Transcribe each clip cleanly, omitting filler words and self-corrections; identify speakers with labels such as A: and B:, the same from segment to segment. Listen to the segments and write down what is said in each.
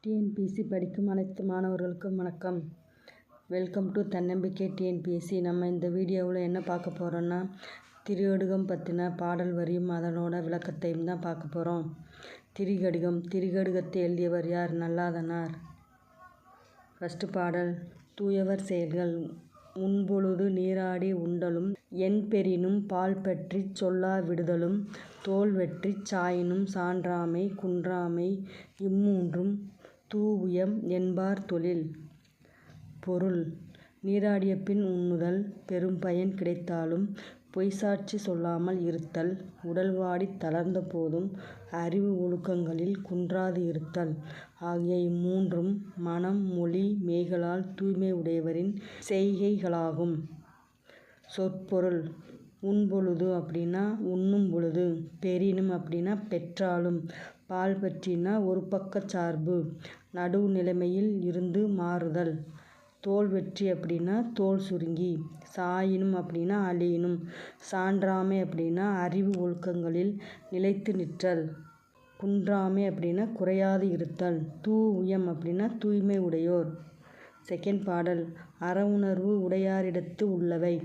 A: TNPSC படிக்கும் அனைத்து மாணவர்களுக்கும் வணக்கம். வெல்கம் டு தன்னம்பிக்கை டிஎன்பிஎஸ்சி. நம்ம இந்த வீடியோவில் என்ன பார்க்க போகிறோன்னா, திரிகடுகம் பற்றின பாடல் வரியும் அதனோட விளக்கத்தையும் தான் பார்க்க போகிறோம். திரிகடுகத்தை எழுதியவர் யார்? நல்லாதனார். ஃபஸ்ட்டு பாடல். தூயவர் செயல்கள். உண்பொழுது நீராடி உண்டலும் என்பெறினும் பால் பற்றிச் சொல்லா விடுதலும் தோல் வெற்றிச் சாயினும் சான்றாமை குன்றாமை இம்மூன்றும் தூஉயம் என்பார் தொழில். பொருள். நீராடிய பின் உண்ணுதல் பெரும் பயன் கிடைத்தாலும் பொய்ச்சாட்சி சொல்லாமல் இருத்தல், உடல் வாடித் தளர்ந்த போதும் அறிவு ஒழுக்கங்களில் குன்றாது இருத்தல் ஆகிய இம்மூன்றும் மனம் மொழி மெய்களால் தூய்மை உடையவரின் செய்கைகளாகும். சொற்பொருள். உண்பொழுது அப்படின்னா உண்ணும் பொழுது, பெறினும் அப்படின்னா பெற்றாலும், பால் பற்றினா ஒரு பக்கச் சார்பு, நடுவு நிலைமையில் இருந்து மாறுதல், தோல் வெற்றி அப்படின்னா தோல் சுருங்கி, சாயினும் அப்படின்னா அழியினும், சான்றாமை அப்படின்னா அறிவு ஒழுக்கங்களில் நிலைத்து நிற்றல், குன்றாமை அப்படின்னா குறையாது இருத்தல், தூஉயம் அப்படின்னா தூய்மை உடையோர். செகண்ட் பாடல். அறவுணர்வு உடையாரிடத்து உள்ளவை.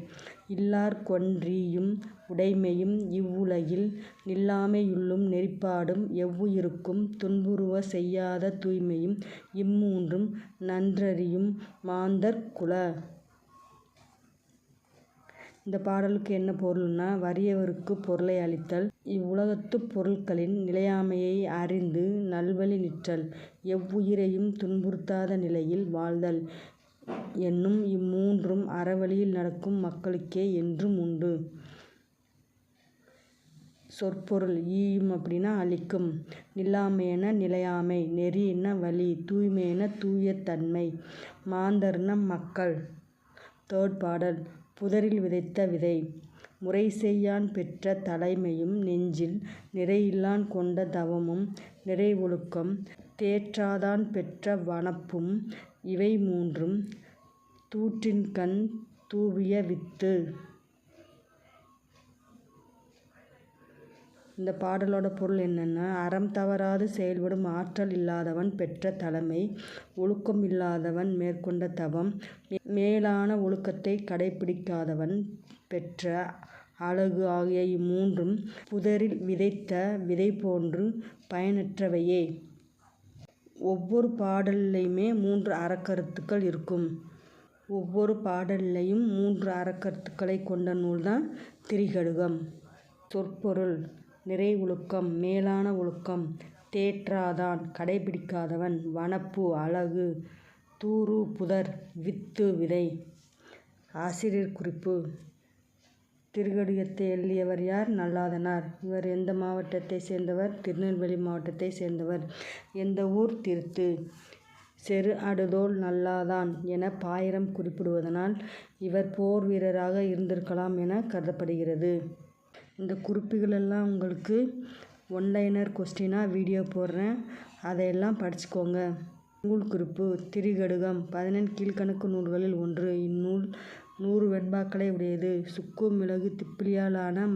A: இல்லார்க்கொன்றீயும் உடைமையும் இவ்வுலகில் நில்லாமை யுள்ளும் நெறிப்பாடும் எவ்வுயிர்க்கும் துன்புறுவ செய்யாத தூய்மையும் இம்மூன்றும் நன்றறியும் மாந்தர் குல. இந்த பாடலுக்கு என்ன பொருள்னா, வறியவருக்கு பொருளை அளித்தல், இவ்வுலகத்துப் பொருள்களின் நிலையாமையை அறிந்து நல்வழி நிற்றல், எவ்வுயிரையும் துன்புறுத்தாத நிலையில் வாழ்தல் என்னும் இம்மூன்றும் அறவழியில் நடக்கும் மக்களுக்கே என்றும் உண்டு. சொற்பொருள். ஈயும் அப்படின்னா அளிக்கும், நில்லாமைன்னா நிலையாமை, நெறின்னா வழி, தூய்மைன்னா தூய தன்மை, மாந்தர்னா மக்கள். தேர்ட் பாடல். புதரில் விதைத்த விதை. முறை செய்யான் பெற்ற தலைமையும் நெஞ்சில் நிறையில்லான் கொண்ட தவமும் நிறை ஒழுக்கம் தேற்றாதான் பெற்ற வனப்பும் இவை மூன்றும் தூற்றின்கண் தூவிய வித்து. இந்த பாடலோட பொருள் என்னன்னா, அறம் தவறாது செயல்படும் ஆற்றல் இல்லாதவன் பெற்ற தலைமை, ஒழுக்கம் இல்லாதவன் மேற்கொண்ட தவம், மேலான ஒழுக்கத்தை கடைப்பிடிக்காதவன் பெற்ற அழகு ஆகிய இம்மூன்றும் புதரில் விதைத்த விதை போன்று பயனற்றவையே. ஒவ்வொரு பாடல்லையுமே 3 அறக்கருத்துக்கள் இருக்கும். ஒவ்வொரு பாடல்லையும் 3 அறக்கருத்துக்களை கொண்ட நூல்தான் திரிகடுகம். சொற்பொருள். நிறை ஒழுக்கம் மேலான ஒழுக்கம், தேற்றாதான் கடைப்பிடிக்காதவன், வனப்பு அழகு, தூறு புதர், வித்து விதை. ஆசிரியர் குறிப்பு. திரிகடுகத்தை எழுதியவர் யார்? நல்லாதனார். இவர் எந்த மாவட்டத்தை சேர்ந்தவர்? திருநெல்வேலி மாவட்டத்தை சேர்ந்தவர். எந்த ஊர்? திருத்து. செரு அடுதோள் நல்லாதான் என பாயிரம் குறிப்பிடுவதனால் இவர் போர் வீரராக இருந்திருக்கலாம் என கருதப்படுகிறது. இந்த குறிப்புகளெல்லாம் உங்களுக்கு ஒன்லைனர் கொஸ்டினாக வீடியோ போடுறேன், அதையெல்லாம் படிச்சுக்கோங்க. நூல் குறிப்பு. திரிகடுகம் 17 கீழ்க்கணக்கு நூல்களில் ஒன்று. இந்நூல் 100 வெண்பாக்களை உடையது. சுக்கு மிளகு திப்பிலியால் ஆன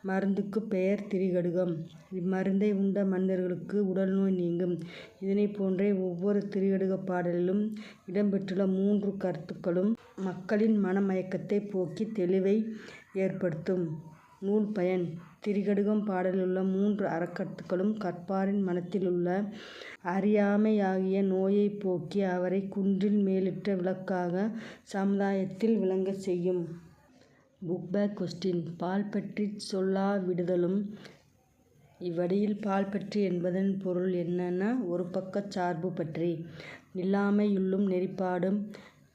A: மருந்துக்கு பெயர் திரிகடுகம். இம்மருந்தை உண்ட மனிதர்களுக்கு உடல் நோய் நீங்கும். இதனை போன்றே ஒவ்வொரு திரிகடுக பாடலிலும் இடம்பெற்றுள்ள 3 கருத்துக்களும் மக்களின் மனமயக்கத்தை போக்கி தெளிவை ஏற்படுத்தும். நூல் பயன். திரிகடுகம் பாடலிலுள்ள 3 அறக்கருத்துக்களும் கற்பாரின் மனத்திலுள்ள அறியாமை ஆகிய நோயை போக்கி அவரை குன்றின் மேலிட்ட விளக்காக சமுதாயத்தில் விளங்கச் செய்யும். Book back question. பால் பற்றிச் சொல்லா விடுதலும். இவ்வடியில் பால் பற்றி என்பதன் பொருள் என்னன்னா, ஒரு பக்கச் சார்பு பற்றி. நில்லாமை யுள்ளும் நெறிப்பாடும்.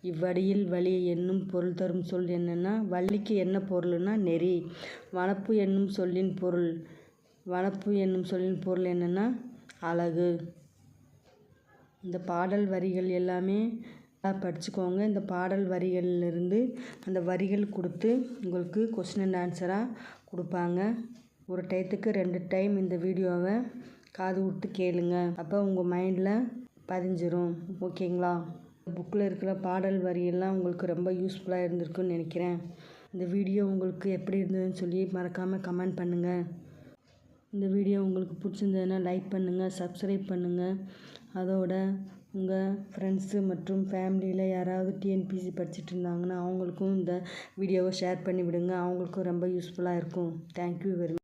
A: இவ்வடியில் வழி என்னும் பொருள் தரும் சொல் என்னன்னா, வள்ளிக்கு என்ன பொருள்னா நெறி. வனப்பு என்னும் சொல்லின் பொருள் என்னன்னா அழகு. இந்த பாடல் வரிகள் எல்லாமே படிச்சுக்கோங்க. இந்த பாடல் வரிகளிலிருந்து அந்த வரிகள் கொடுத்து உங்களுக்கு கொஸ்டின் அண்ட் ஆன்சராக கொடுப்பாங்க. ஒரு டயத்துக்கு 2 டைம் இந்த வீடியோவை காது விட்டு கேளுங்க. அப்போ உங்கள் மைண்டில் பதிஞ்சிரும். ஓகேங்களா? புக்கில் இருக்கிற பாடல் வரியெல்லாம் உங்களுக்கு ரொம்ப யூஸ்ஃபுல்லாக இருந்திருக்குன்னு நினைக்கிறேன். இந்த வீடியோ உங்களுக்கு எப்படி இருந்ததுன்னு சொல்லி மறக்காமல் கமெண்ட் பண்ணுங்கள். இந்த வீடியோ உங்களுக்கு பிடிச்சிருந்ததுன்னா லைக் பண்ணுங்கள், சப்ஸ்கிரைப் பண்ணுங்கள். அதோட உங்கள் ஃப்ரெண்ட்ஸு மற்றும் ஃபேமிலியில் யாராவது டிஎன்பிஎஸ்சி படிச்சுட்டு இருந்தாங்கன்னா அவங்களுக்கும் இந்த வீடியோவை ஷேர் பண்ணி விடுங்க. அவங்களுக்கும் ரொம்ப யூஸ்ஃபுல்லாக இருக்கும். Thank you very much.